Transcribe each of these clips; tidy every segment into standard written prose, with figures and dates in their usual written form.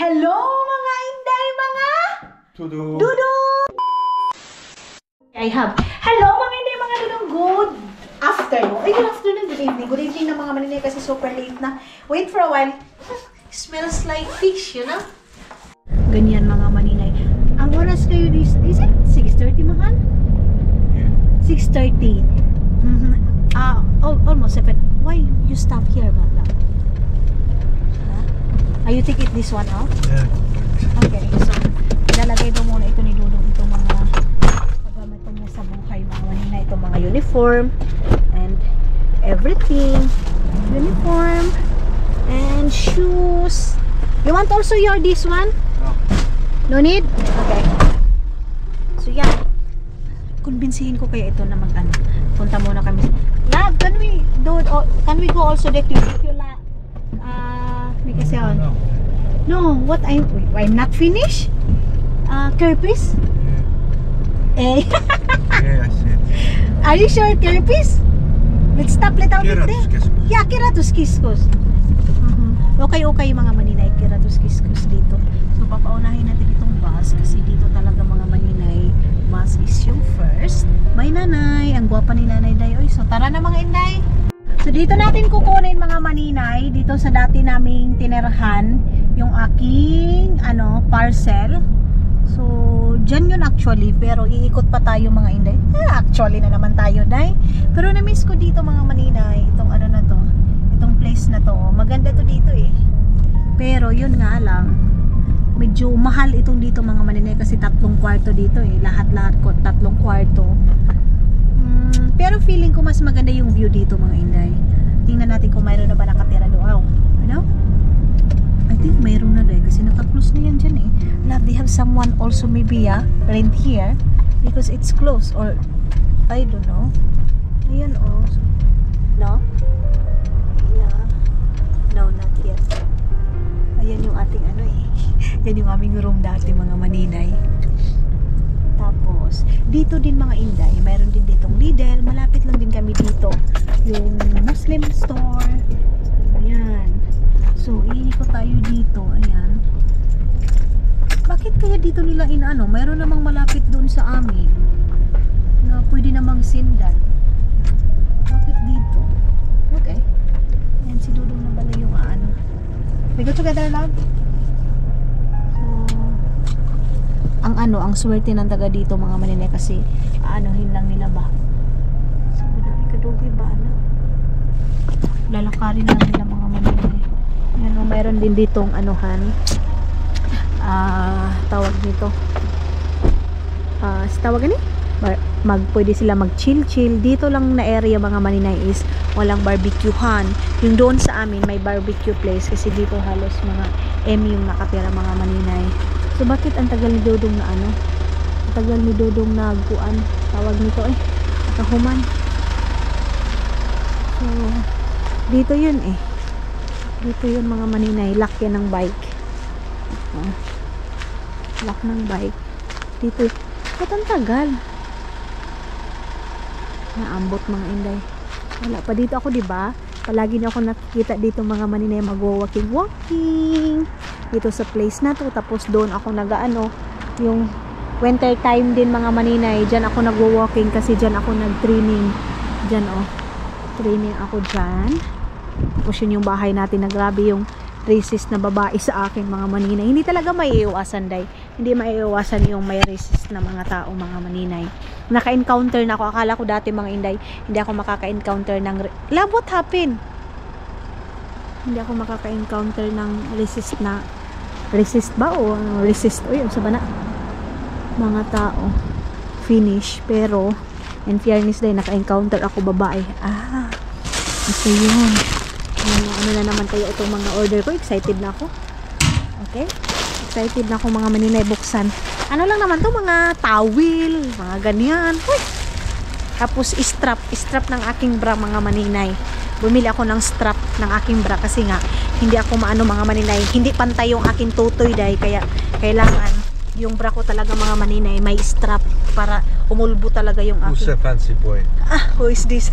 Hello mga Inday, mga Dudu. Dudu! I have. Hello mga Inday, mga Dudong. Good afternoon. Ay, good afternoon, good evening. Good evening na mga maninay kasi super late na. Wait for a while. Smells like fish, you know? Ganyan mga maninay. Ang oras kayo is it 6:30 mahal? 6:30. Almost 7. Why you stop here, Bala? Are you take it this one out? Yeah. Okay, so ilalagay mo muna ito ni Dudong, itong mga paggamit niya sa buhay, mga manina, itong mga uniform and everything. Uniform and shoes. You want also your this one? No. No need? Okay. So yeah, kumbinsihin ko kaya ito na mag-ano. Punta muna kami. Love, can we go also there if you like? Because no, what I'm not finished. Kerpis? Eh. Yeah, I see. Are you sure Kerpis? Let's stop little bit there. Kiratus-kiskos. Yeah, Kiratus-kiskos. Okay mga maninay, Kiratus-kiskos dito. So papaunahin natin itong bus kasi dito talaga mga maninay, bus is yung first. May nanay, ang gwapa ni nanay Day. Oy, so tara na mga Inday. So dito natin kukunin mga maninay, dito sa dati naming tinirahan, yung aking parcel. So dyan yun actually, pero iikot pa tayo mga Inday. Actually na naman tayo Day. Pero na-miss ko dito mga maninay, itong na to, itong place na to. Maganda to dito eh. Pero yun nga lang, medyo mahal itong dito mga maninay kasi 3 kwarto dito eh. Lahat-lahat ko 3 kwarto. Pero feeling ko mas maganda yung view dito mga Inday. Tingnan natin kung mayroon na ba nakatira doon. Ano? I think mayroon na dahil kasi naka-close na yan dyan eh. Love, they have someone also maybe rent here because it's close or I don't know. Ayan oh. No? Yeah. No, not yet. Ayan yung ating yan yung aming room dati mga maninay. Tapos, dito din mga Inday, mayroon din ditong Lidl. Malapit lang din kami dito. Yung Muslim store. Ayan. So, iikot tayo dito. Ayan. Bakit kaya dito nila mayroon namang malapit doon sa amin na pwede namang sindan. Bakit dito? Okay. Ayan, si Dudong na bala yung We go together, love? Ang swerte ng taga dito mga maninay kasi anuhin lang nila ba. So, ikadugi ba lalakarin lang nila mga maninay. Ayan, mayroon din ditong tawag dito. Tawag pwede sila mag-chill dito lang na area mga maninay is walang barbecuehan. Yung doon sa amin may barbecue place kasi dito halos mga yung nakatira mga maninay. So bakit ang tagal ni Dudong na ang tagal ni Dudong na guan tawag nito kahuman. So dito yun dito yun mga maninay, lock yan ng bike. Lock ng bike dito. Ba't ang tagal naambot mga Inday? Wala pa dito ako, diba? Palagi niyo ako nakikita dito mga maninay walking dito sa place na to. Tapos doon ako yung winter time din mga maninay, dyan ako nagwo-walking kasi dyan ako nag-training dyan training ako dyan. Tapos yun yung bahay natin na grabe yung racist na babae sa akin mga maninay. Hindi talaga maiiwasan Day. Hindi maiiwasan yung may racist na mga tao mga maninay. Naka-encounter na ako. Akala ko dati mga Inday hindi ako makaka-encounter ng love, what happened? Hindi ako makaka-encounter ng racist ba o racist o yun sa bana mga tao finish. Pero in fairness Day, naka-encounter ako babae. So yun, na naman tayo itong mga order ko. Excited na ako. Okay, excited na ako mga maninay buksan. Lang naman to, mga towel, mga ganyan. Tapos strap ng aking bra mga maninay. Bumili ako ng strap ng aking bra kasi nga hindi ako mga maninay, hindi pantay yung aking tutoy Day, kaya kailangan yung bra ko talaga mga maninay may strap para umulbo talaga yung aking. Who's a fancy boy? Who is this?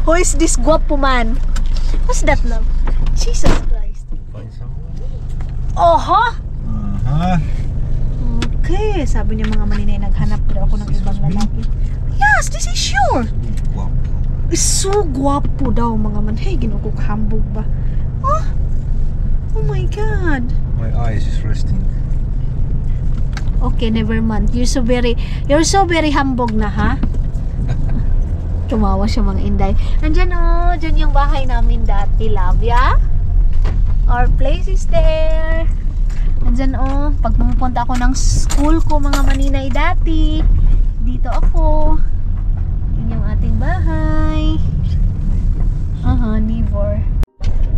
Who is this guwapo man? What's that, love? Jesus Christ. Find someone. Oho! Uh-huh. Okay, sabi niya mga maninay, naghanap daw ako ng ibang lalaki. Yes, this is sure. Wow. So guwapo daw mga man. Hey, ginukok hambog ba? Oh? Oh my God. My eyes is resting. Okay, never mind. You're so very hambog na, ha? Tumawa siya mga inday. Andyan oh, dyan yung bahay namin dati, love ya? Our place is there. Andyan oh, pag pumupunta ako ng school ko mga maninay dati, dito ako. Yun yung ating bahay. Aha, neighbor.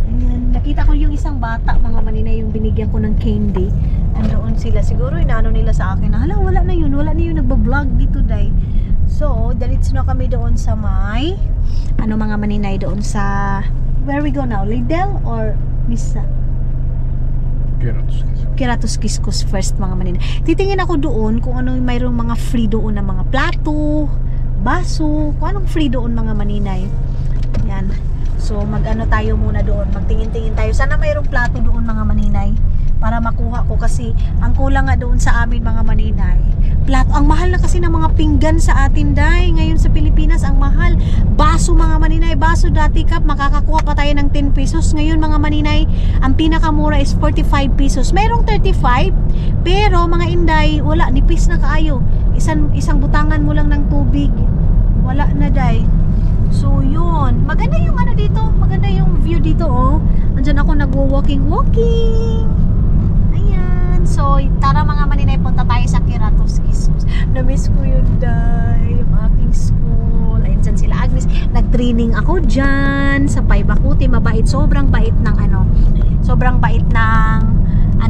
Ayan, nakita ko yung isang bata mga maninay, yung binigyan ko ng candy. Andoon sila, siguro inaano nila sa akin na, hala, wala na yun nagbablog dito day. So, dalitso na kami doon sa may mga maninay doon sa, where we go now, Lidl or Misa? Kiratos Kiskus first mga maninay. Titingin ako doon kung ano mayroong mga free doon na mga plato, baso, kung anong free doon mga maninay. Yan. So mag-ano tayo muna doon, magtingin-tingin tayo. Sana mayroong plato doon mga maninay para makuha ko, kasi ang kulang nga doon sa amin mga maninay, plato. Ang mahal na kasi ng mga pinggan sa atin day. Ngayon sa Pilipinas ang mahal. Baso mga maninay, baso dati kap makakakuha pa tayo ng 10 pesos. Ngayon mga maninay, ang pinakamura is 45 pesos. Mayroong 35, pero mga inday, wala, nipis na kaayo. Isang butangan mo lang ng tubig, wala na day. So yun, maganda yung ano dito, maganda yung view dito oh. Andyan ako nagwo-walking. Ayan, so tara mga maninay, punta tayo sa Kiratos Kiskus. Na-miss ko yun day, yung aking school. Ayun dyan sila Agnes, nag-training ako dyan sa Paibakuti. Mabait, sobrang bait ng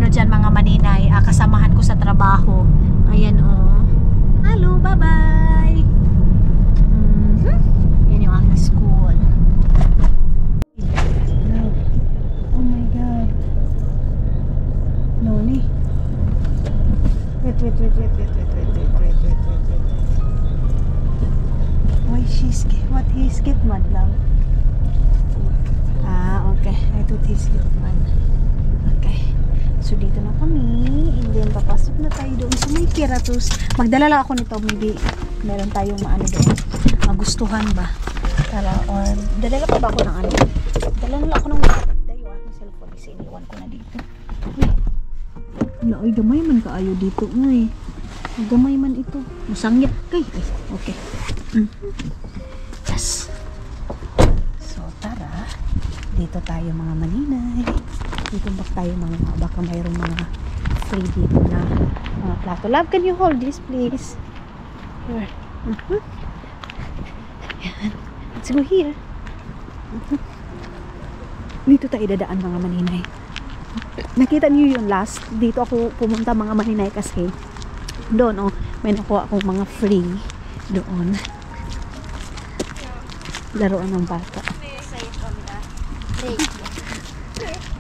dyan mga maninay, kasamahan ko sa trabaho. Ayan oh, hello, bye bye. Yan yung aking school. Oh my God, Loli. Wait. Why what he skip mad lang? Okay. I thought he skip mad. Okay. So dito na kami, and then papasok na tayo doon sa may Kiratos. Magdala lang ako nito, maybe meron tayong doon, magustuhan ba. Tara, or dadala pa ba ako ng ano? Dala na lang ako ng yung aking cellphone, kasi iniwan ko na dito. Ay, gamay man kaayo dito ngay. Gamay man ito. Musangya. Okay. Yes. So tara, dito tayo mga maninay. Dito tayo baka mayroong mga free dito na mga plato. Love, can you hold this please? Here. Ayan. Let's go here. Dito tayo dadaan mga maninay. Nakita niyo yun last, dito ako pumunta mga maninay, kasi doon may nakuha akong mga free doon. Laruan ng bata.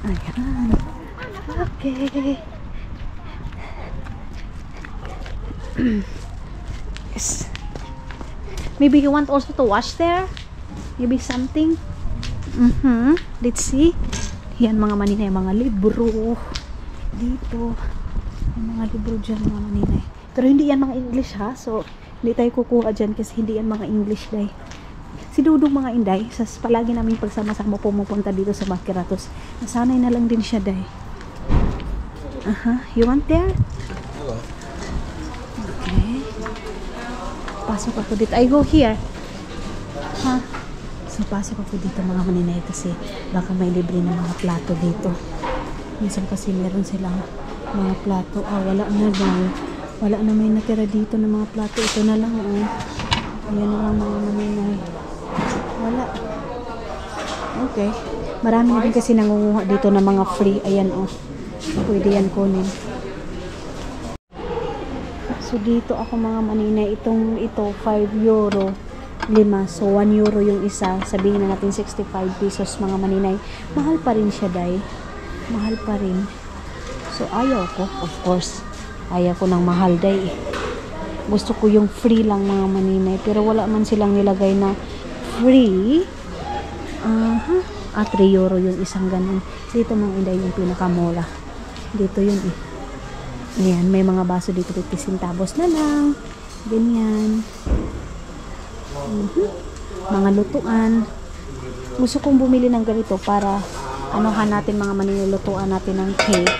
Ayan. Okay. Yes. Maybe you want also to wash there? Maybe something? Let's see. Yan mga maninay, mga libro dito. Mga libro dyan mga maninay. Pero hindi yan mga English ha. So, hindi tayo kukuha dyan kasi hindi yan mga English day. Si Dudong mga inday, palagi namin pagsama-sama pumupunta dito sa Kiratos. Nasanay na lang din siya day. You want there? Okay. Pasok ako dito. I go here. So pasok ako dito mga maninay, kasi baka may libre na mga plato dito. Minsan kasi meron silang mga plato. Wala na daw. Wala na, may natira dito ng mga plato. Ito na lang Ayan na lang mga maninay. Wala. Okay. Marami din kasi nangunguha dito ng mga free. Ayan pwede yan kunin. So dito ako mga maninay, ito 5 euro 5. So 1 euro yung isa. Sabihin na natin 65 pesos mga maninay. Mahal pa rin siya day. Mahal pa rin. So ayaw ko, of course. Ayaw ko ng mahal day. Gusto ko yung free lang mga maninay. Pero wala man silang nilagay na free. 3 euro yung isang ganun. Dito mga inday yung pinakamura. Dito yun eh. Ayan, may mga baso dito, 50 centavos na lang. Ganyan. Mga lutuan. Gusto kong bumili ng ganito para anuhan natin mga maninilutuan natin ng cake.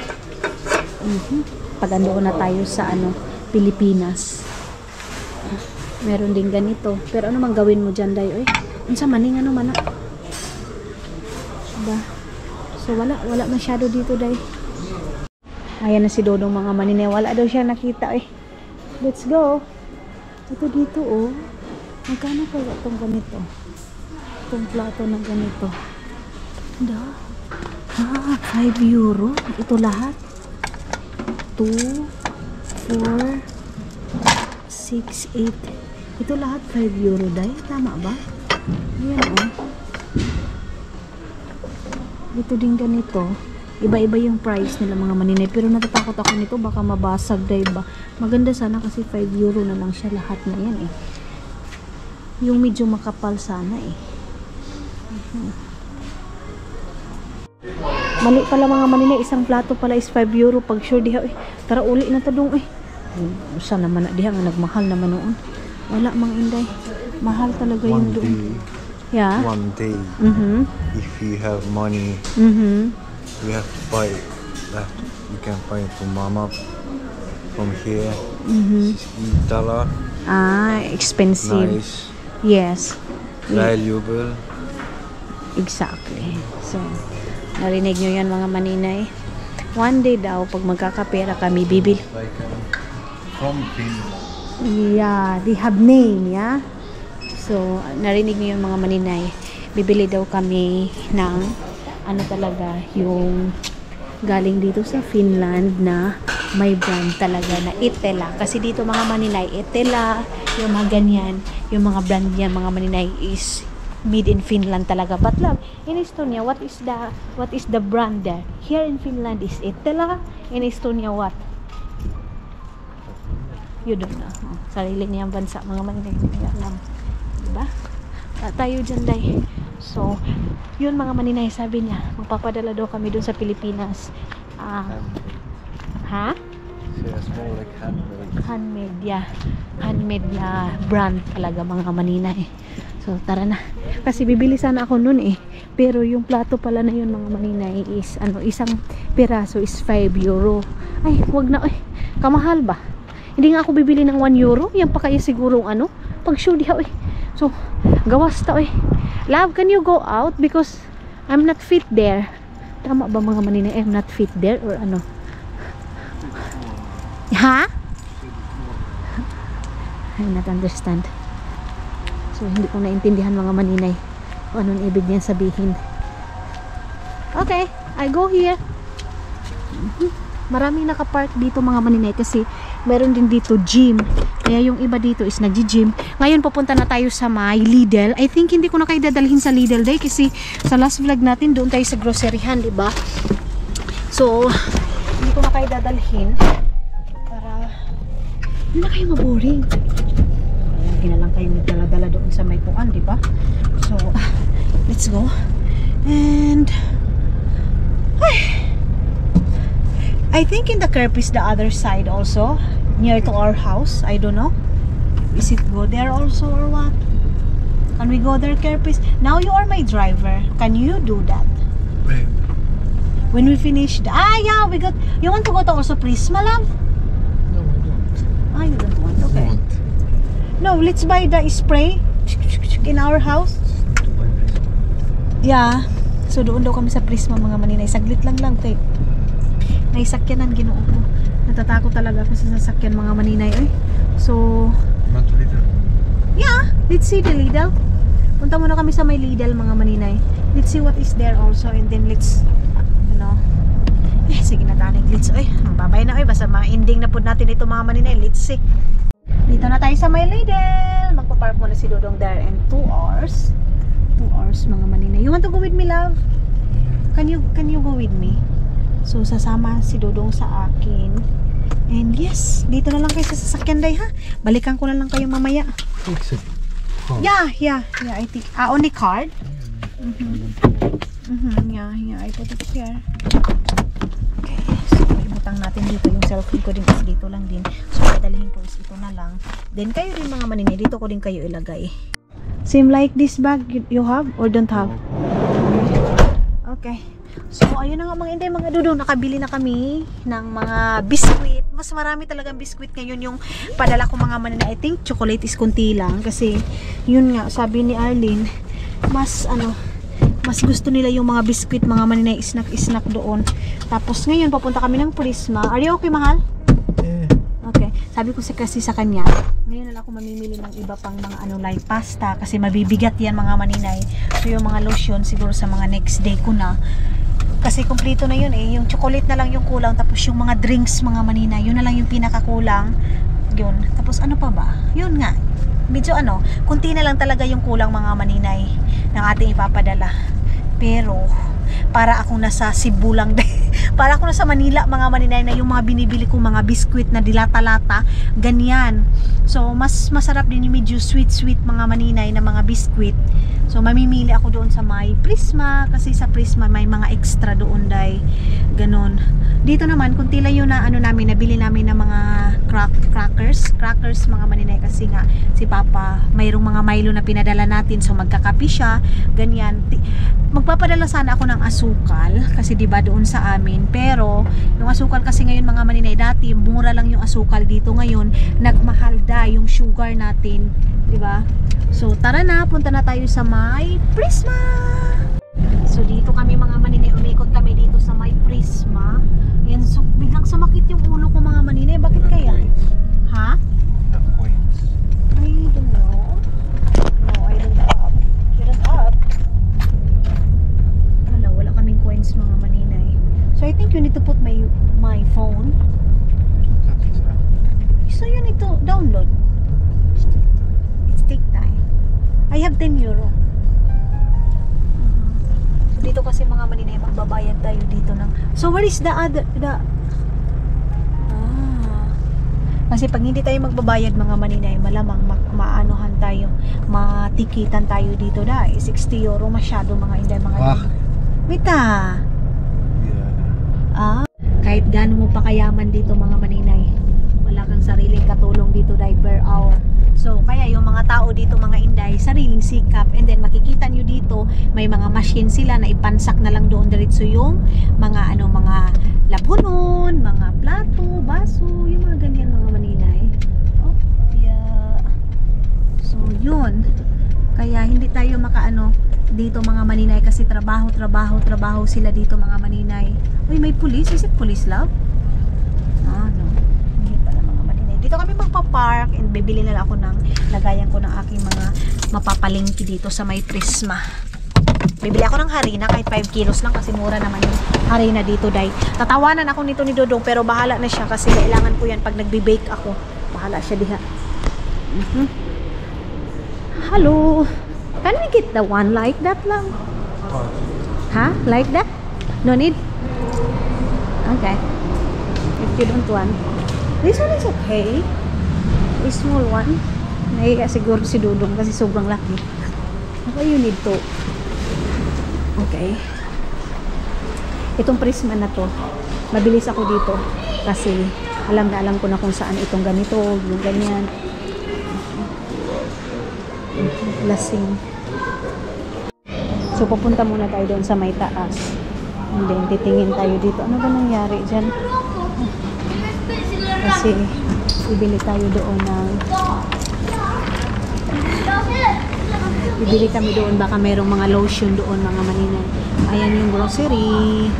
Pag andoon na tayo sa Pilipinas. Meron din ganito. Pero ano man gawin mo dyan, Day? Unsa maning ano man. Diba? So wala masyado dito, Day. Ayan na si Dodong mga maninay. Wala daw siya nakita eh. Let's go. Ito dito oh. Magkano kaya itong ganito? Itong plato na ganito. Da. 5 euro. Ito lahat. 2, 4, 6, 8. Ito lahat 5 euro, Day. Tama ba? Ayan oh. Ito din ganito. Iba-iba yung price nila mga maninay. Pero natatakot ako nito. Baka mabasag, diba? Maganda sana kasi 5 euro na lang siya lahat na yan eh. Yung medyo makapal sana eh. Mali pala mga maninay. Isang plato pala is 5 euro. Pag sure diha eh. Tara uli na tadong eh. Saan naman na diha nga nagmahal naman noon. Wala mang inday. Mahal talaga yung doon. Yeah. One day, if you have money, you have to buy that. You can buy it from Mama from here. $8. Expensive. Nice. Yes. Valuable. Exactly. So, narinig nyo yan mga maninay. One day daw, pag magkakapera kami, bibili. Like from Finland. Yeah, they have name, yeah? So, narinig nyo yung mga maninay. Bibili daw kami ng talaga, yung galing dito sa Finland na may brand talaga na Itella. Kasi dito mga maninay, Itella, yung mga ganyan, yung mga brand niya, mga maninay is made in Finland talaga. But love, in Estonia, what is the brand there? Here in Finland is Itella. In Estonia, what? You don't know. Sarili niyang bansa, mga maninay. Diba? Tayo dyan, Day. So, yun mga maninay, sabi niya, magpapadala daw kami dun sa Pilipinas. Ha? So it's more like handmade. Handmade, yeah. Handmade na brand talaga mga maninay. So, tara na. Kasi bibili sana ako nun eh. Pero yung plato pala na yun mga maninay is, isang piraso is 5 euro. Ay, wag na eh. Kamahal ba? Hindi nga ako bibili ng 1 euro. Yan pa kaya sigurong pag sure diha eh. So, gawas ta eh. Love, can you go out? Because I'm not fit there. Tama ba mga maninay? I'm not fit there or ano? Ha? I not understand. So, hindi ko naintindihan mga maninay kung anong ibig niyan sabihin. Okay, I go here. Maraming nakapark dito mga maninay kasi meron din dito gym. Kaya yung iba dito is nagji-gym. Ngayon pupunta na tayo sa may Lidl. I think hindi ko na kayo dadalhin sa Lidl Day kasi sa last vlog natin doon tayo sa groceryhan, di ba? So, hindi ko na kayo dadalhin para hindi na kayo maboring. Hindi na lang kayo magdala-dala doon sa may kuan, di ba? So, let's go. And I think in the curb is the other side also, near to our house. I don't know. Is it go there also or what? Can we go there, Kerpis? Now you are my driver. Can you do that? Wait. When we finish the... yeah, we got... You want to go to also Prisma, love? No, I don't. You don't want. Okay. Want. No, let's buy the spray in our house. To buy this. Yeah. So doon daw kami sa Prisma mga maninay. Saglit lang kay may sakyanan Ginoo ko. Natatakot talaga ako sa sasakyan mga maninay eh. So, Not little. yeah, let's see the Lidl. Punta muna kami sa may Lidl mga maninay. Let's see what is there also and then let's sige na tanig. Let's babay na basta ma-ending na po natin ito mga maninay. Let's see. Dito na tayo sa may Lidl. Magpa-park muna si Dodong there in 2 hours. 2 hours mga maninay. You want to go with me, love? Can you go with me? So, sasama si Dodong sa akin. And yes, dito na lang kayo sa sasakyan, Day, ha? Balikan ko na lang kayo mamaya. Fix it. Yeah, I think. Only card? Yeah, I put it here. Okay, so natin dito. Yung cellphone ko din is dito lang din. So, dadalhin ko is ito na lang. Then, kayo din mga maninay, dito ko din kayo ilagay. Same like this bag you have or don't have? Okay. So, ayun na nga mga inday, mga dudong, nakabili na kami ng mga biskuit. Mas marami talagang biskuit ngayon yung padala ko mga maninay. I think chocolate is kunti lang kasi yun nga, sabi ni Arlene, mas gusto nila yung mga biskuit, mga maninay, snack doon. Tapos ngayon, papunta kami ng Prisma. Are you okay, mahal? Yeah. Okay. Sabi ko kasi sa kanya, ngayon na ako mamimili ng iba pang mga like pasta kasi mabibigat yan mga maninay. So yung mga lotion siguro sa mga next day ko na. Kasi kumpleto na yun eh. Yung chocolate na lang yung kulang. Tapos yung mga drinks mga maninay, yun na lang yung pinakakulang. Yun. Tapos ano pa ba? Yun nga. Medyo kunti na lang talaga yung kulang mga maninay ng ating ipapadala. Pero para ako nasa Cebu lang para ako nasa Manila mga maninay na yung mga binibili kong mga biskuit na dilata-lata, ganyan. So mas masarap din yung medyo sweet mga maninay na mga biskuit. So mamimili ako doon sa may Prisma kasi sa Prisma may mga extra doon day. Ganon. Dito naman kunti lang yun na namin nabili namin ng mga crackers mga maninay kasi nga si Papa mayroong mga Milo na pinadala natin so magkakapi siya, ganyan. Magpapadala sana ako ng asukal kasi diba doon sa amin, pero yung asukal kasi ngayon mga maninay, dati mura lang yung asukal, dito ngayon nagmahal da yung sugar natin, diba? So tara na, punta na tayo sa may Prisma. So dito kami mga maninay, umikot kami dito sa may Prisma. Yan, so biglang sumakit yung ulo ko mga maninay, bakit kaya? Ha? The coins. I don't know. No, I don't have. You don't have. Wala kaming coins mga maninay. So I think you need to put my phone. So you need to download. It's take time. I have 10 euro. So dito kasi mga maninay, magbabayad tayo dito ng. So where is the other kasi pag hindi tayo magbabayad mga maninay, malamang maanuhan tayo, matikitan tayo dito dahil 60 euro masyado mga inday mga Mita. Yeah. Kahit gaano mo pa kayaman dito mga maninay, wala kang sariling katulong dito dahil per hour. So kaya yung mga tao dito mga inday, sariling sikap, and then makikita nyo dito may mga machine sila na ipansak na lang doon diretso yung mga mga labunon, mga plato, baso, yung mga ganyan mga maninay. Oh, yeah. So yun, kaya hindi tayo dito mga maninay kasi trabaho sila dito mga maninay. Uy, may police. Is it police, love? No. Hindi pala mga maninay. Dito kami magpa-park and bibili na lang ako ng lagayan ko ng aking mga mapapalingki dito sa may Prisma. Bibili ako ng harina kahit 5 kilos lang kasi mura naman yung harina dito day. Tatawanan ako nito ni Dodong pero bahala na siya kasi kailangan ko yan pag nagbe-bake ako. Bahala siya diha. Hello. Can we get the one like that lang? Ha? Like that? No need? Okay. If you don't want. This one is okay. A small one. Nahiya siguro si Dudong kasi sobrang laki. Okay, you need to. Okay. Itong Prisma na to, mabilis ako dito kasi alam ko na kung saan itong ganito, yung ganyan. Lasing. So pupunta muna tayo doon sa may taas. And then titingin tayo dito. Ano ba nangyari dyan? Kasi ibili tayo doon ng bibili kami doon, baka mayroong mga lotion doon mga maninay. Ayan yung grocery.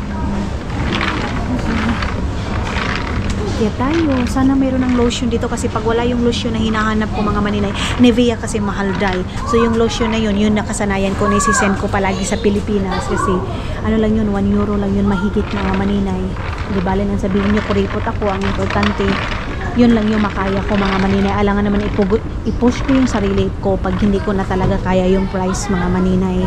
Kaya tayo, sana mayroon ng lotion dito kasi pag wala yung lotion na hinahanap ko mga maninay, Nivea kasi mahal dahil. So yung lotion na yun nakasanayan ko, nisisend ko palagi sa Pilipinas kasi lang yun, 1 euro lang yun mahigit mga maninay. Di bale nang sabihin nyo, kuripot ako, ang importante yun lang yung makaya ko mga maninay. Alangan naman i-push ko yung sarili ko pag hindi ko na talaga kaya yung price mga maninay.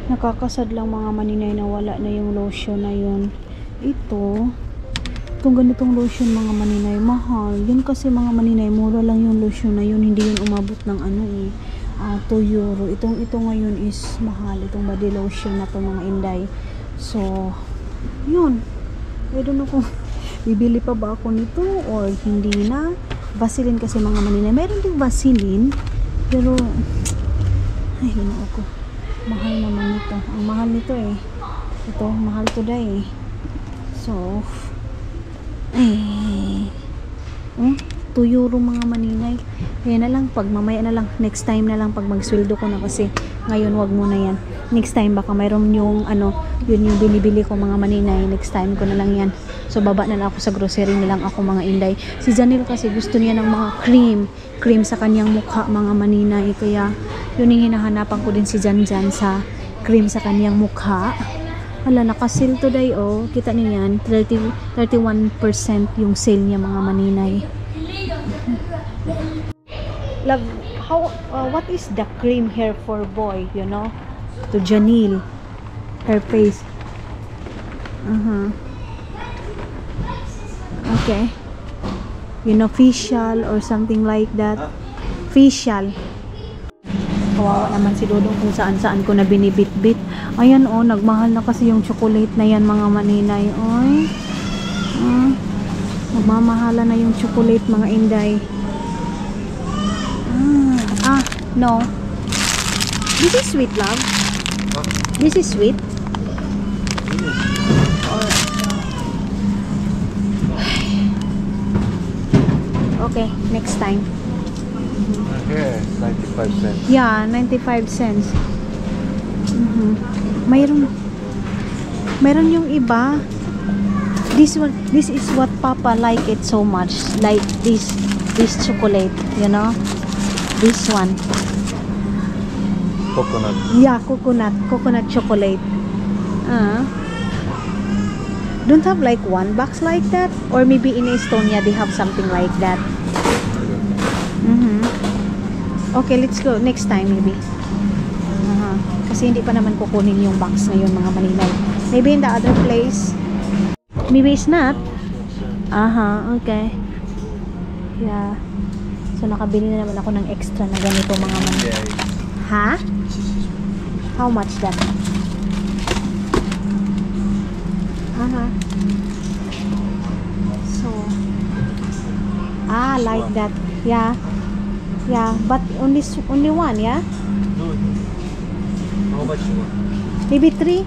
Nakakasad lang mga maninay na wala na yung lotion na yun. Itong ganitong lotion mga maninay, mahal. Yun kasi mga maninay, mura lang yung lotion na yun. Hindi yun umabot ng 2 euro. Ito ngayon is mahal. Itong body lotion na to mga inday. So, yun. I don't know kung Bibili pa ba ako nito or hindi na? Vaseline kasi mga maninay. Meron din Vaseline. Pero, ay, hinoo ko. Mahal naman ito. Ang mahal nito eh. Ito, mahal to day eh. So, €2 mga maninay. Kaya na lang, pag mamaya na lang, next time na lang pag magsweldo ko na kasi ngayon wag muna yan. Next time baka mayroon yung yun yung binibili ko mga maninay. Next time ko na lang yan. So baba na lang ako sa grocery na lang ako mga inday. Si Janelle kasi gusto niya ng mga cream sa kanyang mukha mga maninay. Kaya yun yung hinahanapan ko din si Janjan sa cream sa kanyang mukha. Hala, naka-sale today oh. Kita niyo yan, 31% yung sale niya mga maninay. Love, what is the cream hair for boy, you know? To Janelle, her face. Okay. You know, facial or something like that. Facial. Kawawa naman si Dodong kung saan-saan ko na binibit-bit. Ayan oh, nagmahal na kasi yung chocolate na yan mga maninay. Oy. Nagmamahala na yung chocolate mga inday. No. This is sweet, love. Huh? This is sweet. Okay, next time. Here, 95 cents. Yeah, 95 cents. Mayroon yung iba. This is what Papa like it so much. Like this chocolate, you know? This one. Coconut. Yeah, coconut chocolate. Don't have like one box like that, or maybe in Estonia they have something like that. Okay, let's go next time maybe. Kasi hindi pa naman kukunin yung box na yun mga maninay. Maybe in the other place. Maybe it's not. Okay. Yeah. So nakabili na naman ako ng extra na ganito mga maninay. Ha? How much that? So, like that. Yeah. Yeah, but only one, yeah? No. How much you want? Maybe 3?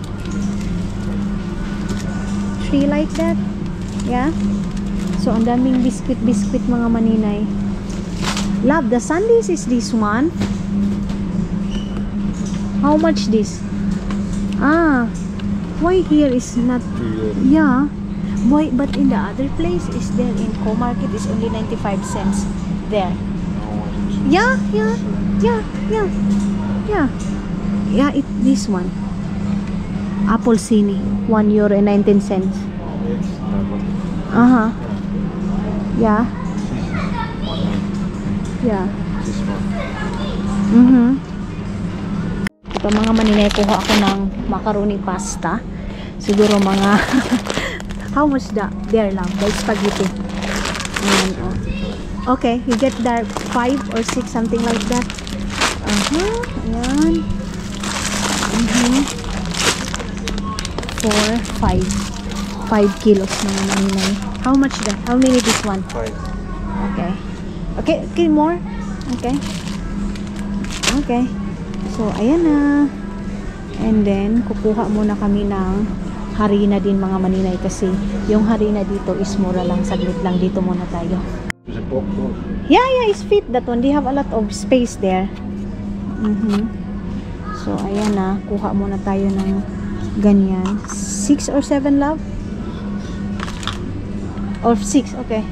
3 like that? Yeah? So, ang daming biscuit mga maninay. Love, the sundaes is this one. How much this? Why here is not? Yeah. Why? But in the other place is there in Co-Market is only 95 cents there. Yeah. This one. Apple Cini, €1.19. Yeah. Yeah. This one. Ito mga maninay, kuha ako ng macaroni pasta. Siguro mga how much there lang, the spaghetti. Okay, you get there 5 or 6 something like that. Ayan. 4, 5 kilos mga maninay. How much that? How many this one? 5. Okay, more. Okay. So, ayan na. And then, kukuha muna kami ng harina din mga maninay kasi yung harina dito is mura lang. Saglit lang dito muna tayo. Is it popcorn? Yeah, it's fit that one. They have a lot of space there. So, ayan na. Kuha muna tayo ng ganyan. 6 or 7, love? Or 6, okay.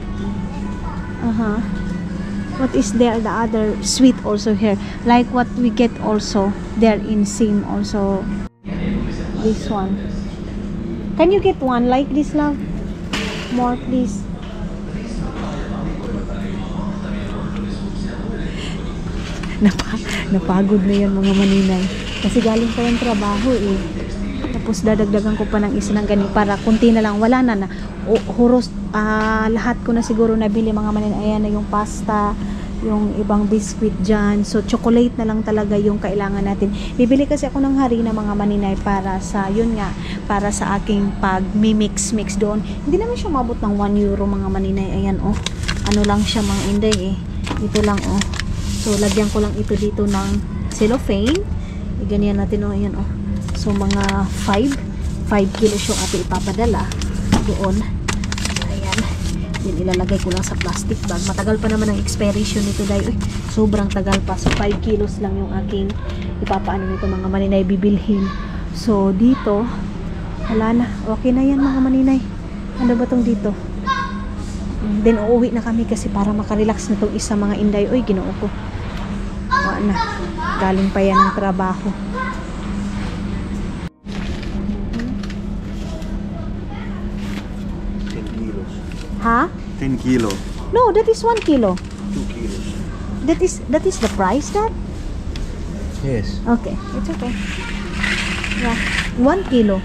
What is there? The other sweet also here. Like what we get also there in Sim also. This one. Can you get one like this, love? More, please. Napagod na yan mga maninay. Kasi galing pa yung trabaho eh. Tapos dadagdagan ko pa ng isa ng ganito para kunti na lang. Wala na. Lahat ko na siguro nabili mga maninay. Ayan na yung pasta. yung ibang biscuit dyan. So, chocolate na lang talaga yung kailangan natin. Bibili kasi ako ng harina mga maninay para sa, yun nga, para sa aking pag-mix doon. Hindi naman siya mabot ng 1 euro mga maninay. Ayan, oh. Ano lang siya mga inday eh. Ito lang, oh. So, lagyan ko lang ito dito ng cellophane. Ganyan natin, oh. Ayan, oh. So, mga 5 kilos yung ate ipapadala doon. Ayan. Yan, ilalagay ko lang sa plastic bag. Matagal pa naman ang expiration nito dahil sobrang tagal pa. So 5 kilos lang yung aking ipapaano nito mga maninay bibilhin. So dito, wala na. Okay na yan mga maninay. Ano ba tong dito? Then uuwi na kami kasi para makarelax na tong isa mga inday. Uy, ginoo ko. Wala na. Galing pa yan ng trabaho. 10 kilos. Ha? 10 kilo. No, that is 1 kilo. 2 kilos. That is the price, Dad? Yes. Okay, it's okay. Yeah, 1 kilo.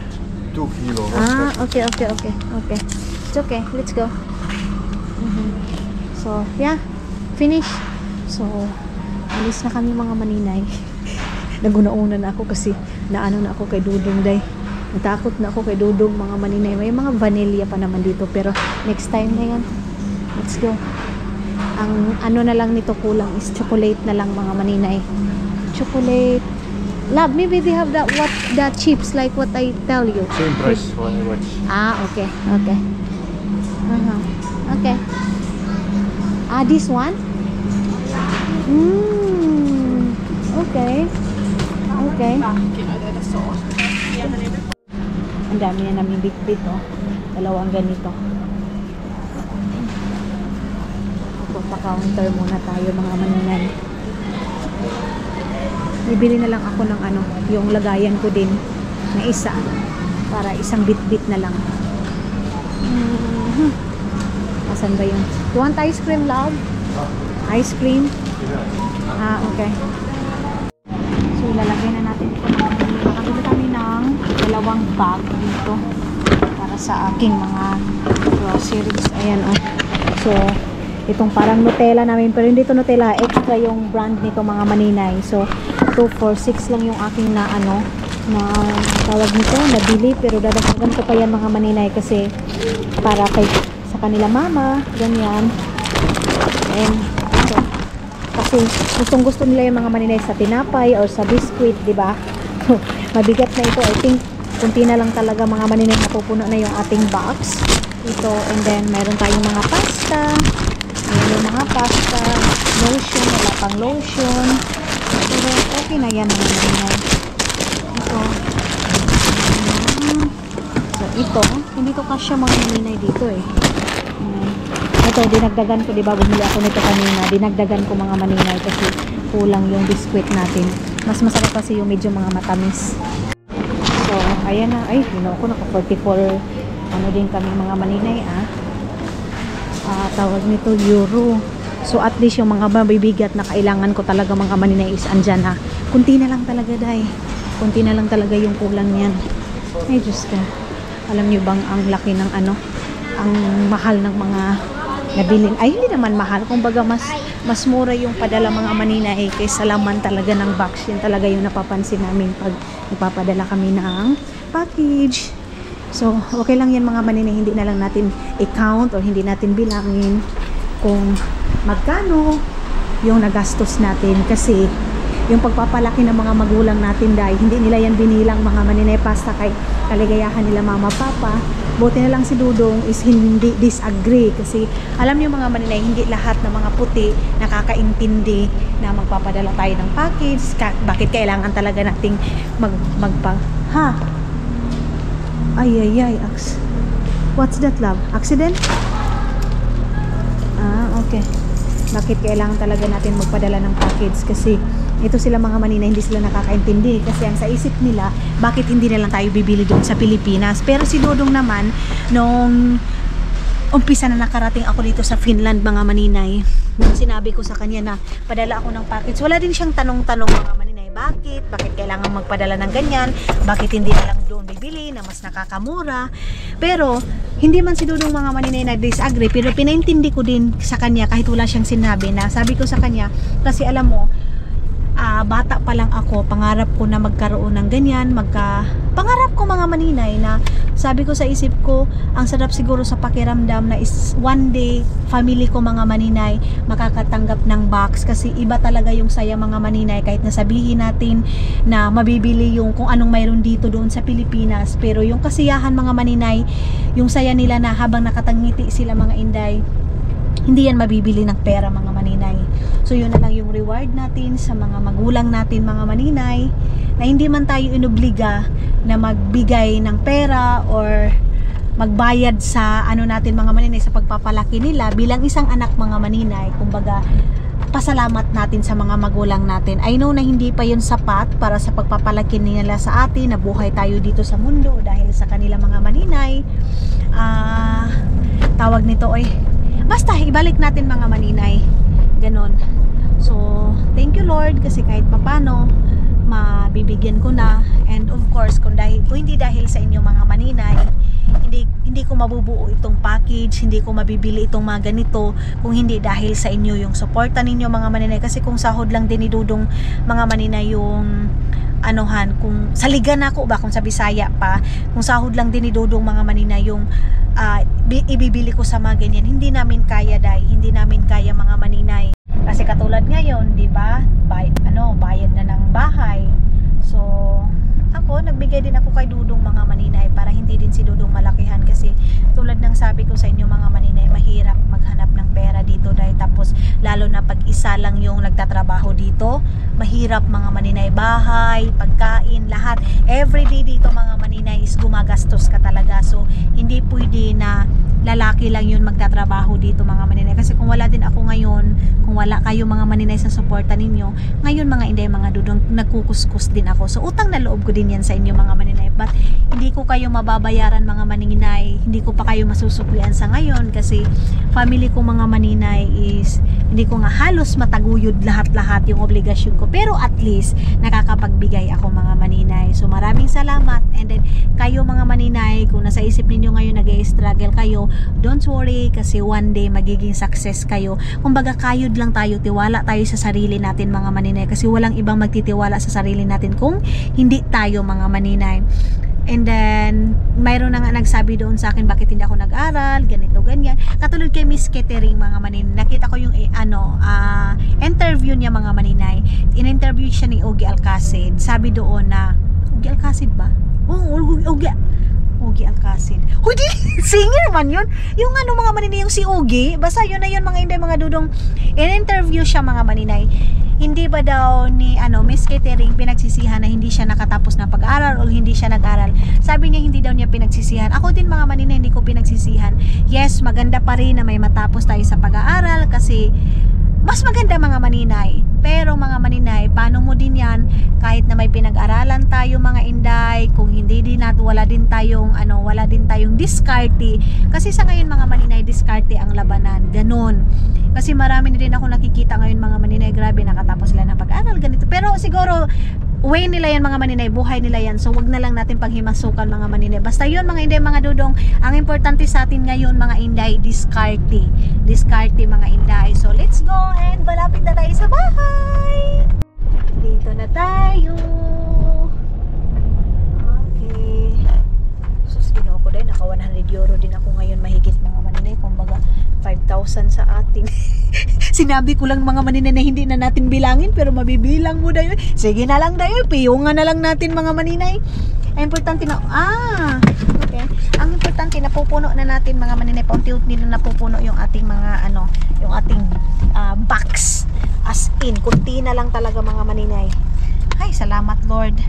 2 kilo. Ah, okay. It's okay. Let's go. So, yeah. Finish. So, alis na kami mga maninay. Naguna-una na ako kasi naano na ako kay Dudong day. Natakot na ako kay Dudong mga maninay. May mga vanilla pa naman dito pero next time na yan. Let's go. Ang ano na lang nito kulang is chocolate na lang mga maninay. Chocolate. Love, maybe they have that chips like what I tell you. Same price. Watch. Ah, okay. Okay. Ah, this one? Okay. Ang dami na namin bit-bit, oh. Dalawang ganito. Pa-counter muna tayo mga maninay. Bibili na lang ako ng ano, yung lagayan ko din na isa para isang bit-bit na lang. Asan ba yun? You want ice cream, love? Ice cream? Ah, okay. So, ilalagay na natin ito. Nakabili kami ng 2 bag dito para sa aking mga groceries. Ayan, oh. So, itong parang Nutella namin, pero hindi ito Nutella, extra yung brand nito mga maninay. So 2 for 6 lang yung aking na ano, na tawag nito, nabili, pero dadagdagan ko pa yan mga maninay kasi para kay sa kanila mama, ganyan. And so, kasi gustong-gusto nila yung mga maninay sa tinapay or sa biscuit, di ba? So, mabigat na ito. I think kunti na lang talaga mga maninay, mapupuno na yung ating box. Ito, and then mayroon tayong mga pasta. Ayan yung mga pasta, lotion, wala pang lotion. Pero okay na yan mga maninay. Ito. So ito, hindi to kasya mga maninay dito eh. Ito, dinagdagan ko, diba? Bumili ako nito kanina. Dinagdagan ko mga maninay kasi kulang yung biscuit natin. Mas masarap kasi yung medyo mga matamis. So, ayan na. Ay, ko naka 44 ano din kami mga maninay tawag nito euro. So at least yung mga mabibigat na kailangan ko talaga mga maninay is andyan na. Kunti na lang talaga day. Kunti na lang talaga yung kulang niyan. Ay Diyos ka. Alam nyo bang ang laki ng ano, ang mahal ng mga nabilin. Ay hindi naman mahal. Kumbaga mas mura yung padala mga maninay kaysa laman talaga ng box. Yan talaga yung napapansin namin pag ipapadala kami ng package. So, okay lang yan mga maninay, hindi na lang natin i-count or hindi natin bilangin kung magkano yung nagastos natin kasi yung pagpapalaki ng mga magulang natin dahil hindi nila yan binilang mga maninay pasta kay kaligayahan nila mama papa. Buti na lang si Dudong is hindi disagree kasi alam niyo mga maninay, hindi lahat ng mga puti nakakaintindi na magpapadala tayo ng package. Bakit kailangan talaga nating Ay, what's that, love? Accident? Ah, okay. Bakit kailangan talaga natin magpadala ng package? Kasi ito sila mga manina, hindi sila nakakaintindi. Kasi ang sa isip nila, bakit hindi na lang tayo bibili doon sa Pilipinas? Pero si Dudong naman, nung umpisa na nakarating ako dito sa Finland mga maninay, nung sinabi ko sa kanya na padala ako ng package, wala din siyang tanong-tanong mga maninay, Bakit kailangan magpadala ng ganyan, bakit hindi na lang doon bibili na mas nakakamura. Pero hindi man si Dudong mga maninay na disagree, pero pinaintindi ko din sa kanya kahit wala siyang sinabi, na sabi ko sa kanya, kasi alam mo, bata pa lang ako, pangarap ko na magkaroon ng ganyan, pangarap ko mga maninay, na sabi ko sa isip ko, ang sarap siguro sa pakiramdam na is one day family ko mga maninay makakatanggap ng box, kasi iba talaga yung saya mga maninay, kahit nasabihin natin na mabibili yung kung anong mayroon dito doon sa Pilipinas, pero yung kasiyahan mga maninay, yung saya nila na habang nakatangiti sila mga inday, hindi yan mabibili ng pera mga maninay. So yun na lang yung reward natin sa mga magulang natin mga maninay, na hindi man tayo inobliga na magbigay ng pera or magbayad sa ano natin mga maninay sa pagpapalaki nila bilang isang anak mga maninay. Kumbaga, pasalamat natin sa mga magulang natin. I know na hindi pa yun sapat para sa pagpapalaki nila sa atin, na buhay tayo dito sa mundo dahil sa kanila mga maninay. Tawag nito basta ibalik natin mga maninay, ganon. So thank you Lord, kasi kahit papano mabibigyan ko na. And of course, kung hindi dahil sa inyo mga maninay, hindi ko mabubuo itong package, hindi ko mabibili itong mga ganito, kung hindi dahil sa inyo, yung suporta ninyo mga maninay. Kasi kung sahod lang din ni Dudong mga maninay yung kung saligan ako ba, kung sa Bisaya pa, kung sahod lang din ni Dudong mga maninay yung ibibili ko sa mga ganyan, hindi namin kaya hindi namin kaya mga maninay. Kasi katulad ngayon, di ba, bayad na ng bahay. So ako, nagbigay din ako kay Dudong mga maninay para hindi din si Dudong malakihan, kasi tulad ng sabi ko sa inyo mga maninay, mahirap maghanap ng pera dito dahil tapos lalo na pag isa lang yung nagtatrabaho dito, mahirap mga maninay, bahay, pagkain, lahat, everyday dito mga maninay is gumagastos ka talaga. So hindi pwede na lalaki lang yun magtatrabaho dito mga maninay, kasi kung wala din ako ngayon, kung wala kayo mga maninay sa suporta ninyo ngayon mga inday mga Dudong, nagkukuskus din ako. So utang na loob ko din yan sa inyo mga maninay, but hindi ko kayo mababayaran mga maninay, hindi ko pa kayo masusuklian sa ngayon, kasi family ko mga maninay is hindi ko nga halos mataguyod lahat yung obligasyon ko, pero at least nakakapagbigay ako mga maninay. So maraming salamat. And then kayo mga maninay, kung nasa isip ninyo ngayon nag-i-struggle kayo, don't worry, kasi one day magiging success kayo. Kumbaga kayod lang tayo, tiwala tayo sa sarili natin mga maninay, kasi walang ibang magtitiwala sa sarili natin kung hindi tayo mga maninay. And then mayroon na nga nagsabi doon sa akin, bakit hindi ako nag-aral, ganito ganyan, katulad kay Miss Catering mga maninay. Nakita ko yung interview niya mga maninay, in-interview siya ni Ogie Alcacid. Sabi doon na Ogie Alcacid ba? Ogie Alcacid. Hindi, singer man yun. Yung mga maninay, yung si Ogie, basta yun na yun mga inday mga Dudong. In-interview siya mga maninay. Hindi ba daw ni Miss Catering pinagsisihan na hindi siya nakatapos ng pag-aaral o hindi siya nag-aral? Sabi niya hindi daw niya pinagsisihan. Ako din mga maninay, hindi ko pinagsisihan. Yes, maganda pa rin na may matapos tayo sa pag-aaral, kasi mas maganda mga maninay. Pero mga maninay, paano mo din yan kahit na may pinag-aralan tayo mga inday, kung hindi din wala din tayong diskarte. Kasi sa ngayon mga maninay, diskarte ang labanan, ganon. Kasi marami na din ako nakikita ngayon mga maninay, grabe, nakatapos sila ng pag-aral ganito, pero siguro way nila yan mga maninay, buhay nila yan. So wag na lang natin panghimasukan mga maninay. Basta yun mga inday mga Dudong, ang importante sa atin ngayon mga inday, diskarte mga inday. So let's go, and malapit na tayo sa bahay. Dito na tayo. Okay. Sus, ginoo ko din, naka 100 euro din ako ngayon mahigit mga maninay. Kumbaga 5,000 sa atin. Sinabi ko lang mga maninay na hindi na natin bilangin, pero mabibilang mo dayo. Sige na lang dayo, piyungan na lang natin mga maninay. Ang importante na okay. Ang importante na pupuno na natin mga maninay, paunti-unti na napupuno yung ating mga yung ating box. As in, kunti na lang talaga mga maninay. Ay, salamat Lord.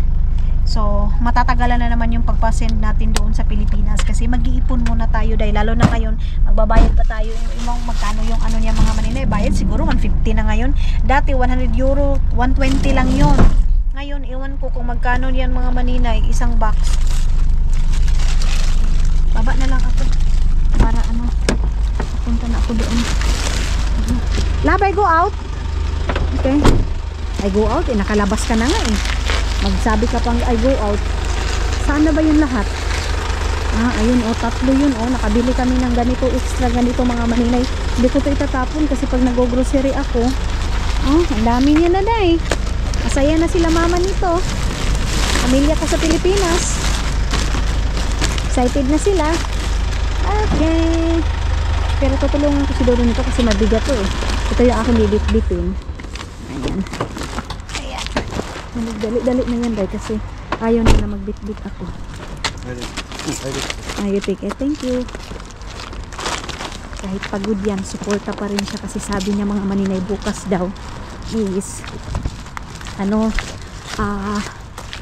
So, matatagalan na naman yung pagpasend natin doon sa Pilipinas, kasi mag-iipon muna tayo dahil lalo na ngayon, magbabayad pa tayo. Yung magkano yung niya mga maninay, bayad siguro 150 na ngayon. Dati 100 euro, 120 lang yun. Ngayon, iwan ko kung magkano yan mga maninay, isang box. Baba na lang ako para punta na ako doon. Labay, go out. Okay. I go out, nakalabas ka na nga eh. Magsabi ka pang I go out. Saan na ba yun lahat? Ayun tatlo yun nakabili kami ng ganito, extra ganito mga maninay. Hindi ko ito itatapon kasi pag nag-grocery ako, ang dami niya na day. Masaya na sila mama nito. Pamilya ko sa Pilipinas. Excited na sila. Okay. Pero tutulungan ko si Dodo nito kasi mabigat to eh. Ito yung aking bibit-bitin. Ayan. Dali-dali na yan day kasi ayaw na magbit-bit ako. You take it. Thank you. Kahit pagod yan, suporta pa rin siya kasi sabi niya mga maninay bukas daw is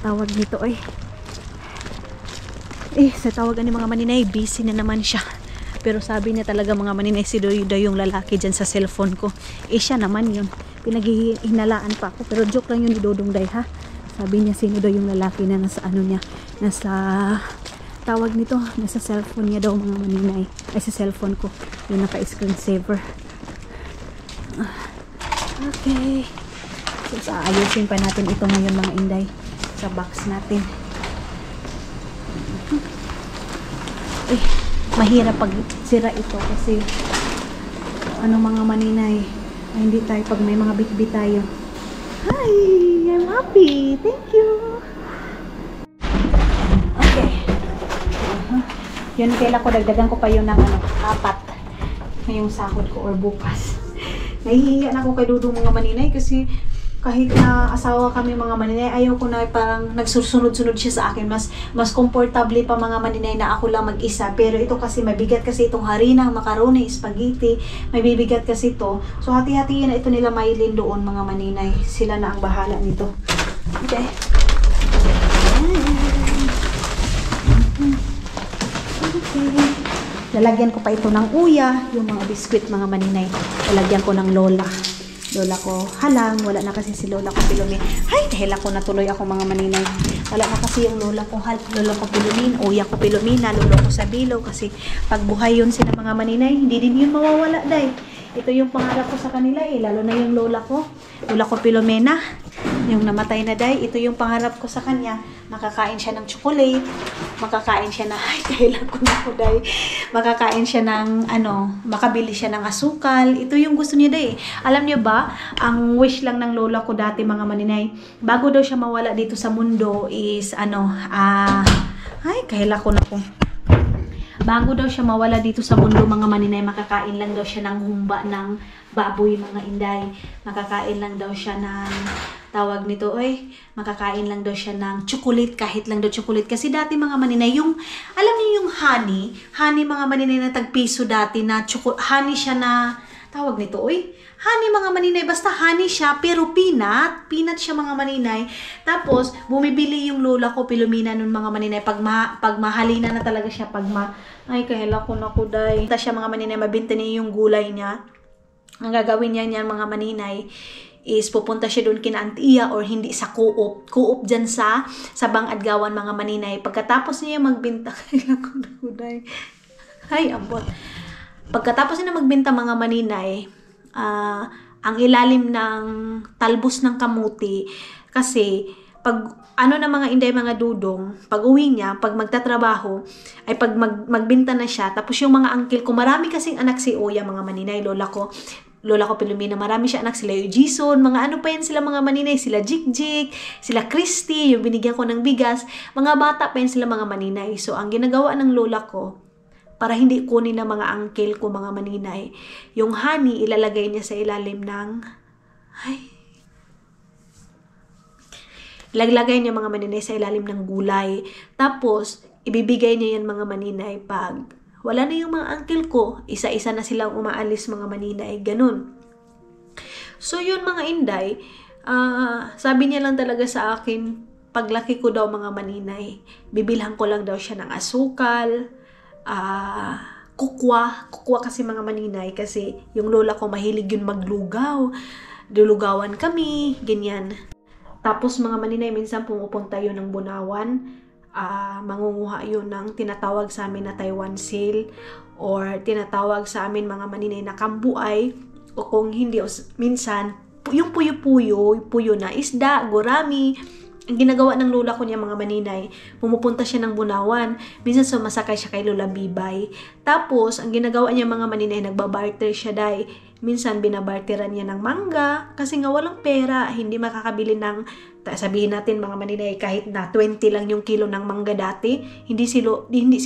tawag nito sa tawagan ni mga maninay, busy na naman siya. Pero sabi niya talaga mga maninay, si Dodo yung lalaki dyan sa cellphone ko. Siya naman yun. Pinaghihinalaan pa ako. Pero joke lang yun ni Dodong Day ha. Sabi niya sino daw yung lalaki na nasa nasa tawag nito, nasa cellphone niya daw mga maninay. Sa cellphone ko. Yung naka-screensaver. Okay. So, ayusin pa natin ito ngayon mga inday. Sa box natin. Mahirap pag sira ito kasi mga maninay. Hindi tayo pag may mga bit-bit tayo. Hi! I'm happy! Thank you! Yun, kailan ko dagdagan ko pa yun ng 4 ngayong sahod ko or bukas. Nahihiya na ako kay Dudong mga maninay kasi kahit na asawa kami mga maninay, ayaw ko na parang nagsusunod-sunod siya sa akin. Mas komportable pa mga maninay na ako lang mag-isa. Pero ito kasi mabigat kasi itong harina, macaroni, spaghetti, may bibigat kasi ito. So hati-hatiin na ito nila Maylin doon mga maninay. Sila na ang bahala nito. Okay. Lalagyan ko pa ito ng uya, yung mga biskwit mga maninay. Lalagyan ko ng lola ko halang, wala na kasi si lola ko Pilomena. Dahil ako natuloy ako mga maninay. Wala na kasi yung lola ko Pilomena, uya ko Pilomena, lolo ko Sabilo kasi pag buhay yun sila mga maninay, hindi din yun mawawala day. Ito yung pangarap ko sa kanila lalo na yung lola ko Pilomena, yung namatay na day. Ito yung pangarap ko sa kanya, makakain siya ng chocolate, makakain siya na makakain siya ng makabili siya ng asukal. Ito yung gusto niya day. Alam niyo ba, ang wish lang ng lola ko dati mga maninay, bago daw siya mawala dito sa mundo is bago daw siya mawala dito sa mundo mga maninay, makakain lang daw siya ng humba ng baboy mga inday. Makakain lang daw siya ng tawag nito makakain lang daw siya ng chocolate, kahit lang daw chocolate. Kasi dati mga maninay, alam niyo yung honey mga maninay na tagpiso dati na honey siya na tawag nito honey mga maninay, basta honey siya pero peanut siya mga maninay. Tapos bumibili yung lola ko Pilomena nun mga maninay pag mahalina na talaga siya, kahila ko na kuday. Siya mga maninay, mabinta niya yung gulay niya. Ang gagawin niya mga maninay is pupunta siya doon kina Antiya or hindi sa Coop dyan sa Bang-Adgawan mga maninay. Pagkatapos niya magbenta, pagkatapos niya magbenta mga maninay, ang ilalim ng talbos ng kamuti kasi pag na mga inday mga dudong, pag uwi niya, pag magtatrabaho, ay pag magbenta na siya, tapos yung mga uncle ko, marami kasing anak si Oya mga maninay, lola ko Pilomena, marami siya anak, sila yung Jason, mga pa yan sila mga maninay, sila Jik, sila Christy, yung binigyan ko ng bigas, mga bata pa yan sila mga maninay. So ang ginagawa ng lola ko, para hindi kunin ng mga uncle ko mga maninay, yung honey ilalagay niya sa ilalim ng Laglagay niya mga maninay sa ilalim ng gulay. Tapos, ibibigay niya yan mga maninay pag wala na yung mga uncle ko. Isa-isa na silang umaalis mga maninay. Ganun. So, yun mga inday. Sabi niya lang talaga sa akin, paglaki ko daw mga maninay, bibilhan ko lang daw siya ng asukal, kukwa kasi mga maninay. Kasi yung lola ko mahilig yun maglugaw. Lulugawan kami, ganyan. Tapos mga maninay, minsan pumupunta yun ng Bunawan, mangunguha yun ng tinatawag sa amin na Taiwan sale or tinatawag sa amin mga maninay na kambuay, o kung hindi, minsan yung puyo na isda, gurami. Ang ginagawa ng lola ko niya mga maninay, pumupunta siya ng Bunawan. Minsan sumasakay siya kay Lola Bibay. Tapos, ang ginagawa niya mga maninay, nagbabarter siya dahil minsan binabarteran niya ng mangga kasi nga walang pera, hindi makakabili ng, sabihin natin mga maninay, kahit na 20 lang yung kilo ng mangga dati, hindi si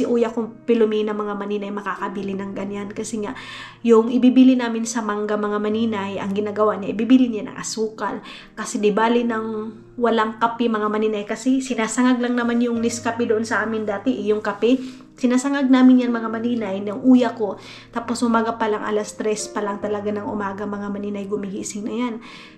Uya kong Pilomena mga maninay makakabili ng ganyan kasi nga yung ibibili namin sa mangga mga maninay, ang ginagawa niya, ibibili niya ng asukal kasi di bali ng walang kape mga maninay kasi sinasangag lang naman yung Nescafe doon sa amin dati, yung kape. Sinasangag namin yan mga maninay ng uya ko. Tapos umaga pa lang, alas 3 pa lang talaga ng umaga mga maninay gumigising na yan.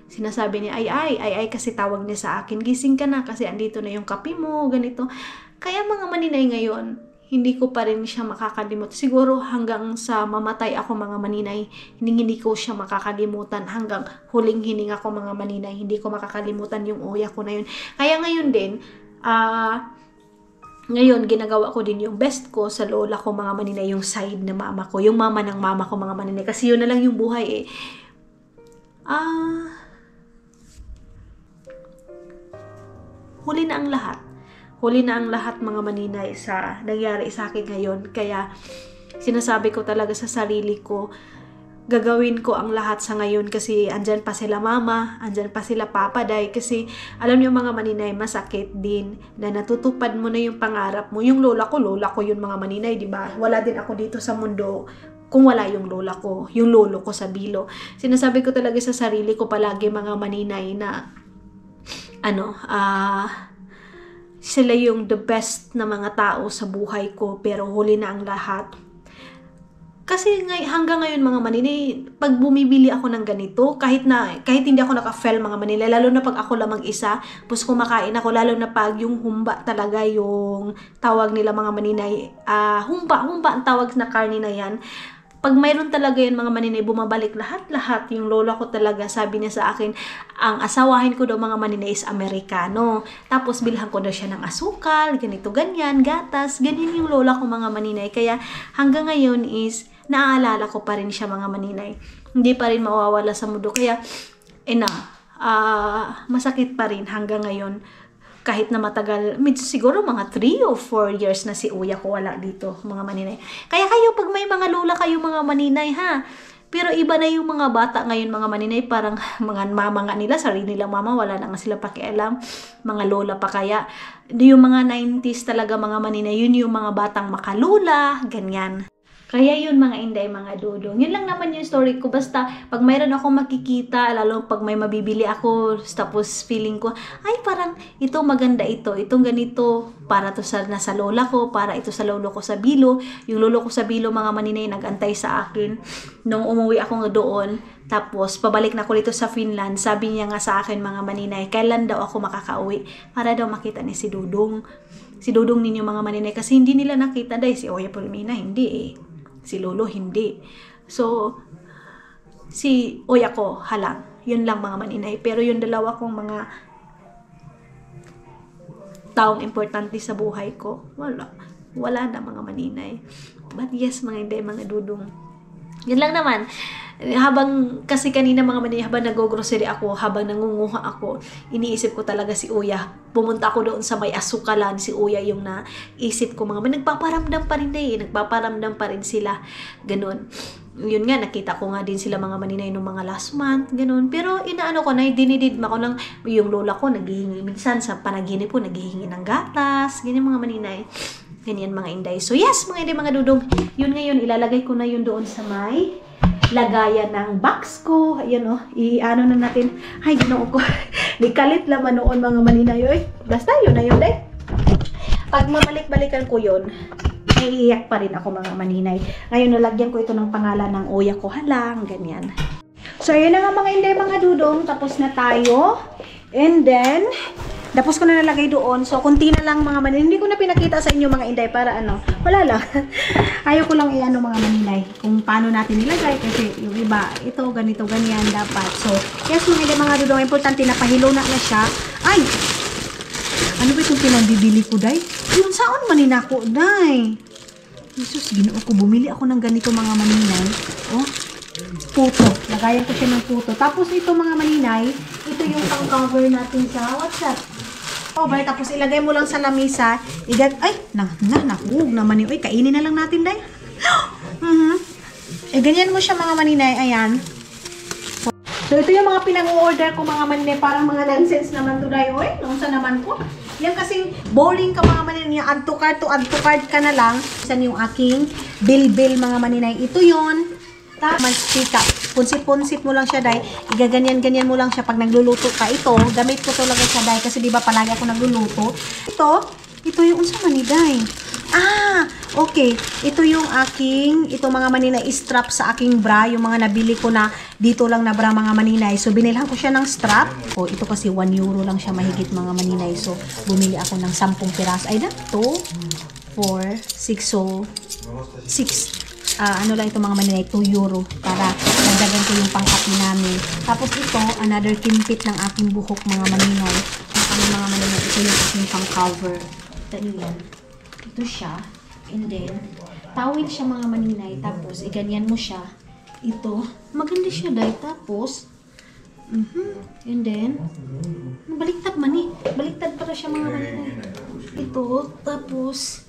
Sinasabi niya, ay kasi tawag niya sa akin, gising ka na kasi andito na yung kape mo, ganito. Kaya mga maninay ngayon, hindi ko pa rin siya makakalimut. Siguro hanggang sa mamatay ako mga maninay, hindi ko siya makakalimutan. Hanggang huling hininga ko mga maninay, hindi ko makakalimutan yung uya ko na yun. Kaya ngayon din, ngayon, ginagawa ko din yung best ko sa lola ko mga maninay, yung side na mama ko, yung mama ng mama ko mga maninay. Kasi yun na lang yung buhay eh. Huli na ang lahat. Huli na ang lahat mga maninay sa nangyari sa akin ngayon. Kaya sinasabi ko talaga sa sarili ko, gagawin ko ang lahat sa ngayon kasi andyan pa sila mama, andyan pa sila papa dahil kasi alam niyo mga maninay, masakit din na natutupad mo na yung pangarap mo. Yung lola ko yun mga maninay, di ba? Wala din ako dito sa mundo kung wala yung lola ko, yung lolo ko sa Bilo. Sinasabi ko talaga sa sarili ko palagi mga maninay na sila yung the best na mga tao sa buhay ko pero huli na ang lahat. Kasi hanggang ngayon mga maninay, pag bumibili ako ng ganito, kahit hindi ako naka-fell mga maninay, lalo na pag ako lamang isa, tapos kumakain ako, lalo na pag yung humba talaga yung tawag nila mga maninay, humba ang tawag na karne na yan. Pag mayroon talaga yan mga maninay, bumabalik lahat. Yung lola ko talaga, sabi niya sa akin, ang asawahin ko daw mga maninay is Amerikano. Tapos bilhan ko daw siya ng asukal, ganito, ganyan, gatas, ganyan yung lola ko mga maninay. Kaya hanggang ngayon is, naaalala ko pa rin siya mga maninay. Hindi pa rin mawawala sa mundo. Kaya, masakit pa rin hanggang ngayon. Kahit na matagal, siguro mga 3 o 4 years na si Uya ko wala dito, mga maninay. Kaya kayo, pag may mga lola kayo mga maninay, ha? Pero iba na yung mga bata ngayon, mga maninay, parang mga mama nga nila, sarili nilang mama, wala na nga sila pakialam. Mga lola pa kaya. Yung mga 90s talaga mga maninay, yun yung mga batang makalula, ganyan. Kaya yun mga inday, mga dudong. Yun lang naman yung story ko. Basta pag mayroon akong makikita, lalo pag may mabibili ako, tapos feeling ko, ay parang ito maganda ito, itong ganito, para to sa nasa lola ko, para ito sa lolo ko sa Bilo. Yung lolo ko sa Bilo mga maninay nag-antay sa akin. Nung umuwi ako doon, tapos pabalik na ko dito sa Finland, sabi niya nga sa akin mga maninay, kailan daw ako makakauwi para daw makita ni si Dudong. Si Dudong ninyo mga maninay, kasi hindi nila nakita dahil si Uya Pilomena, hindi eh. Si lolo hindi. So si Uya ko halang. Yun lang mga maninay. Pero yung dalawa kong mga taong importante sa buhay ko, wala na mga maninay. But yes mga inday, mga dudong, yun lang naman. Habang kasi kanina mga maninay, habang nag-grocery ako, habang nangunguha ako, iniisip ko talaga si Uya. Pumunta ako doon sa may asukalan, si Uya yung naisip ko mga maninay. Nagpaparamdam pa rin nagpaparamdam pa rin sila. Ganun. Yun nga, nakita ko nga din sila mga maninay nung mga last month, ganun. Pero inaano ko na, dinididma ko lang, yung lola ko naghihingi, minsan sa panaginip ko, naghihingi ng gatas, ganyan mga maninay. Ganyan mga inday. So yes, mga inday, mga dudong, yun ngayon, ilalagay ko na yun doon sa may lagayan ng box ko. Ayan o, i-ano na natin. Ay, ginoo ko. Nikalit laman noon mga maninay. Oy, basta yun na yun, day. Pag mamalik-balikan ko yun, naiiyak pa rin ako mga maninay. Ngayon, nalagyan ko ito ng pangalan ng Uya ko halang, ganyan. So, yun na nga mga inday, mga dudong. Tapos na tayo. And then, tapos ko na nalagay doon. So, kunti na lang mga maninay. Hindi ko na pinakita sa inyo mga inday para wala lang. Ayaw ko lang i-ano mga maninay kung paano natin nilagay. Kasi yung iba, ito, ganito, ganyan dapat. So, yes mga inday, mga dudong, importante na pahilo na siya. Ay! Ano ba itong pinabibili ko, day? Yun, saan manin ako, day? Jesus, ginoo ko. Bumili ako ng ganito mga maninay. Oh, puto. Lagayan ko siya ng puto. Tapos ito mga maninay, ito yung pang-cover natin sa WhatsApp. Cover, tapos ilagay mo lang sa lamisa. Ay, nahuhog naman yun. Uy, kainin na lang natin, day. Ganyan mo siya mga maninay. Ayan. So, ito yung mga pinag-order ko mga maninay. Parang mga nonsense naman to, day. Uy, nung sa naman ko. Yan kasing boring ka mga maninay. Add to cart ka na lang. Isan yung aking bill mga maninay. Ito yun. Mantika. Punsit-punsit mo lang siya, day. Igaganyan-ganyan mo lang siya pag nagluluto ka. Ito, gamit ko talaga siya, day. Kasi diba palagi ako nagluluto. Ito yung unsa man ni, day. Okay. Ito yung ito mga maninay, strap sa aking bra. Yung mga nabili ko na dito lang na bra mga maninay. So, binilhan ko siya ng strap. Ito kasi 1 euro lang siya mahigit mga maninay. So, bumili ako ng 10 piras. Ay, 2, 4, 6. So, 6. Ano lang ito mga maninay, 2 euro para nagdagan ko yung pangkapi namin. Tapos ito, another kimpit ng aking buhok mga maninay. Mga maninay, ito yung aking pang-cover. Ito yan. Ito siya. And then, tawid siya mga maninay. Tapos, iganyan mo siya. Ito, maganda siya dahil. Tapos, and then, baliktad man eh. Baliktad para siya mga maninay. Ito, tapos,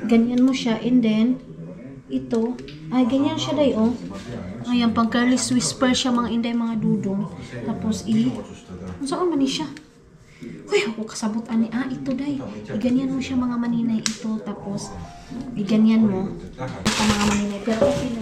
ganyan mo siya. And then, ito, ay ganyan siya day, oh. Ayan, pang careless whisper siya mga inday, mga dudong. Tapos, saan man siya? Uy, ako kasabot ani. Ito day. Iganyan mo siya mga maninay ito. Tapos, iganyan mo. Ito mga maninay. Pero okay na